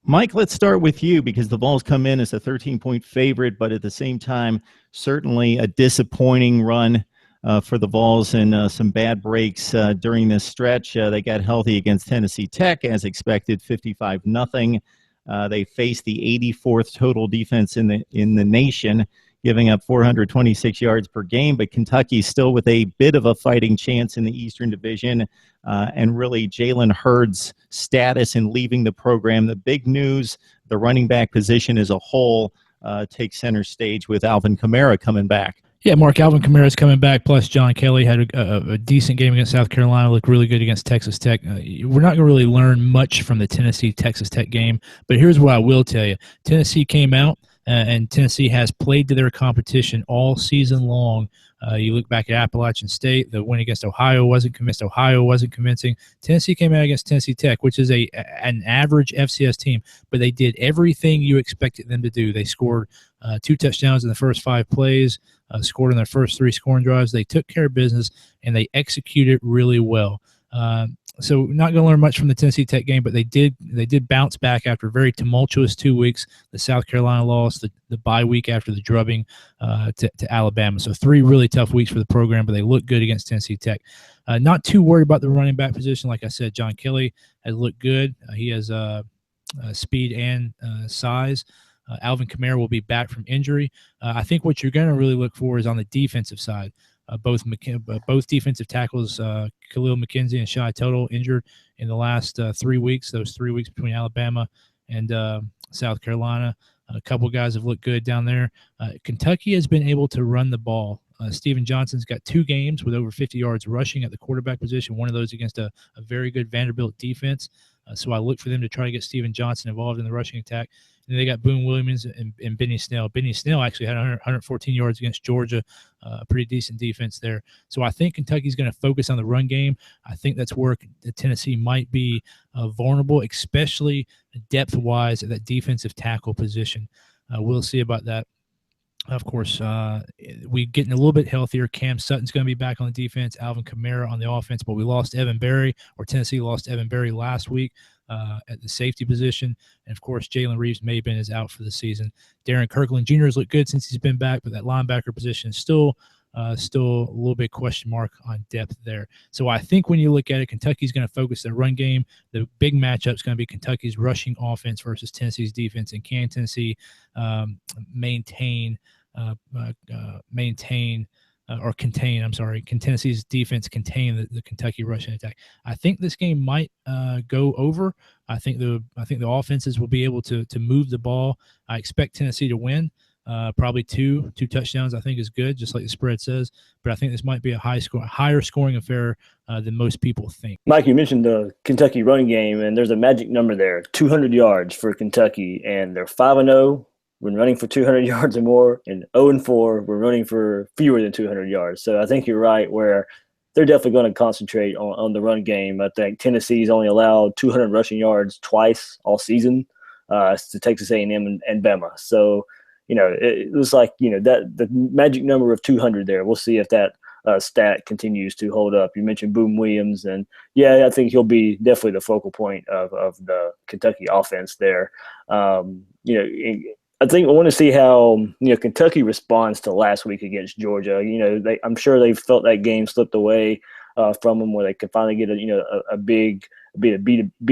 Mike, let's start with you because the Vols come in as a 13-point favorite, but at the same time, certainly a disappointing run for the Vols and some bad breaks during this stretch. They got healthy against Tennessee Tech, as expected, 55-0. They faced the 84th total defense in the nation, giving up 426 yards per game. But Kentucky still with a bit of a fighting chance in the Eastern Division. And really Jalen Hurd's status in leaving the program. The big news, the running back position as a whole takes center stage with Alvin Kamara coming back. Yeah, Mark, Alvin Kamara is coming back, plus John Kelly had a decent game against South Carolina, looked really good against Texas Tech. We're not going to really learn much from the Tennessee-Texas Tech game, but here's what I will tell you. Tennessee came out, and Tennessee has played to their competition all season long. You look back at Appalachian State, the win against Ohio wasn't convincing. Ohio wasn't convincing. Tennessee came out against Tennessee Tech, which is an average FCS team, but they did everything you expected them to do. They scored 2 touchdowns in the first 5 plays, scored in their first 3 scoring drives. They took care of business, and they executed really well. So not going to learn much from the Tennessee Tech game, but they did bounce back after a very tumultuous 2 weeks. The South Carolina loss, the bye week after the drubbing to Alabama. So 3 really tough weeks for the program, but they look good against Tennessee Tech. Not too worried about the running back position. Like I said, John Kelly has looked good. He has speed and size. Alvin Kamara will be back from injury. I think what you're going to really look for is on the defensive side. Both defensive tackles, Khalil McKenzie and Shai Total, injured in the last 3 weeks. Those 3 weeks between Alabama and South Carolina. A couple guys have looked good down there. Kentucky has been able to run the ball. Steven Johnson's got 2 games with over 50 yards rushing at the quarterback position, one of those against a very good Vanderbilt defense. So I look for them to try to get Steven Johnson involved in the rushing attack. And they got Boone Williams and Benny Snell. Benny Snell actually had 114 yards against Georgia, a pretty decent defense there. So I think Kentucky's going to focus on the run game. I think that's where Tennessee might be vulnerable, especially depth-wise at that defensive tackle position. We'll see about that. Of course, we're getting a little bit healthier. Cam Sutton's going to be back on the defense, Alvin Kamara on the offense, but we lost Evan Berry, or Tennessee lost Evan Berry last week at the safety position. And, of course, Jalen Reeves-Maybin is out for the season. Darren Kirkland Jr. has looked good since he's been back, but that linebacker position is still a little bit question mark on depth there. So I think when you look at it, Kentucky's going to focus their run game. The big matchup is going to be Kentucky's rushing offense versus Tennessee's defense. And can Tennessee can Tennessee's defense contain the Kentucky rushing attack? I think this game might go over. I think the offenses will be able to move the ball. I expect Tennessee to win. Probably two touchdowns I think is good, just like the spread says. But I think this might be a higher scoring affair than most people think. Mike, you mentioned the Kentucky running game, and there's a magic number there, 200 yards for Kentucky, and they're 5-0 when running for 200 yards or more, and 0-4 when running for fewer than 200 yards. So I think you're right where they're definitely going to concentrate on the run game. I think Tennessee's only allowed 200 rushing yards twice all season to Texas A&M and Bama. So, it was like, that the magic number of 200 there. We'll see if that stat continues to hold up. You mentioned Boone Williams, and I think he'll be definitely the focal point of the Kentucky offense there. I think I want to see how Kentucky responds to last week against Georgia. I'm sure they felt that game slipped away from them, where they could finally get beat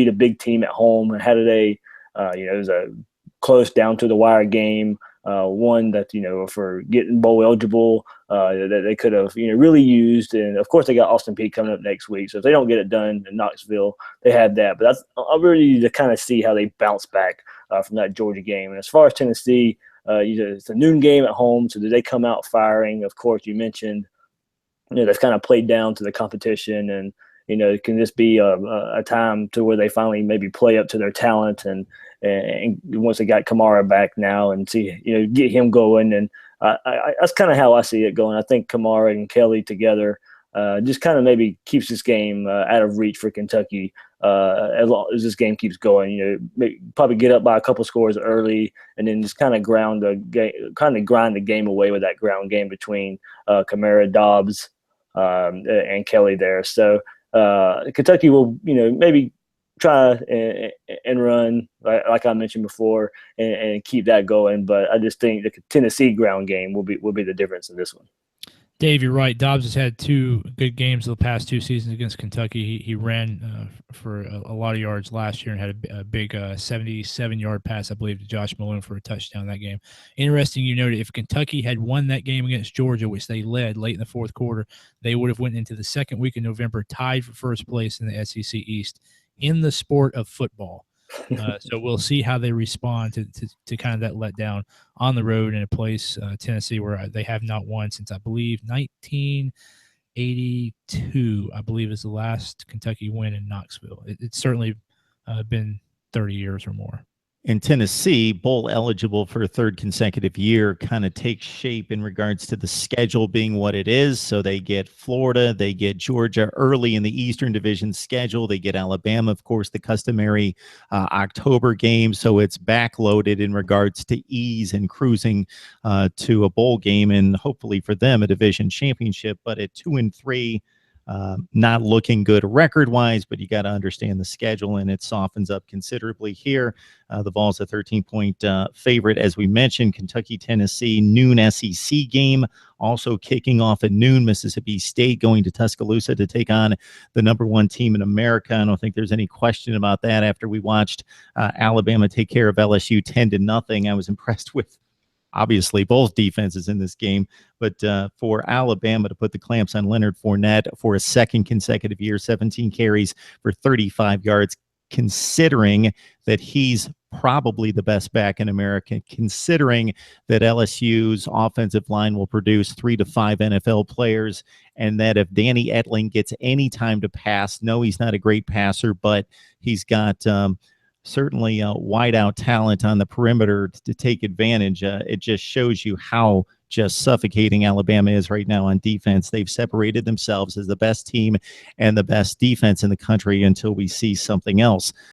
a big team at home. And how did they? It was a close down to the wire game. One that for getting bowl eligible that they could have really used. And of course they got Austin Peay coming up next week. So if they don't get it done in Knoxville, they have that. But I'm ready to kind of see how they bounce back from that Georgia game. And as far as Tennessee, it's a noon game at home. So do they come out firing? Of course, you mentioned that's kind of played down to the competition, and can this be a time to where they finally maybe play up to their talent and once they got Kamara back now and see, get him going. And that's kind of how I see it going. I think Kamara and Kelly together just kind of maybe keeps this game out of reach for Kentucky as long as this game keeps going. Probably get up by a couple scores early and then just kind of grind the game away with that ground game between Kamara, Dobbs, and Kelly there. So Kentucky will, maybe try and run like I mentioned before, and keep that going. But I just think the Tennessee ground game will be the difference in this one. Dave, you're right. Dobbs has had two good games the past two seasons against Kentucky. He ran for a lot of yards last year and had a big 77-yard pass, I believe, to Josh Malone for a touchdown that game. Interesting, you noted if Kentucky had won that game against Georgia, which they led late in the fourth quarter, they would have went into the second week in November tied for first place in the SEC East in the sport of football. So we'll see how they respond to kind of that letdown on the road in a place, Tennessee, where they have not won since, I believe, 1982, I believe, is the last Kentucky win in Knoxville. It's certainly been 30 years or more. In Tennessee, bowl eligible for a third consecutive year kind of takes shape in regards to the schedule being what it is. So they get Florida, they get Georgia early in the Eastern Division schedule. They get Alabama, of course, the customary October game. So it's backloaded in regards to ease and cruising to a bowl game and hopefully for them a division championship. But at 2-3, not looking good record-wise, but you got to understand the schedule, and it softens up considerably here. The Vols a 13-point favorite, as we mentioned. Kentucky, Tennessee, noon SEC game, also kicking off at noon. Mississippi State going to Tuscaloosa to take on the number one team in America. I don't think there's any question about that. After we watched Alabama take care of LSU 10-0, I was impressed with obviously both defenses in this game, but for Alabama to put the clamps on Leonard Fournette for a second consecutive year, 17 carries for 35 yards, considering that he's probably the best back in America, considering that LSU's offensive line will produce 3 to 5 NFL players, and that if Danny Etling gets any time to pass, no, he's not a great passer, but he's got certainly wide-out talent on the perimeter to take advantage. It just shows you how just suffocating Alabama is right now on defense. They've separated themselves as the best team and the best defense in the country until we see something else.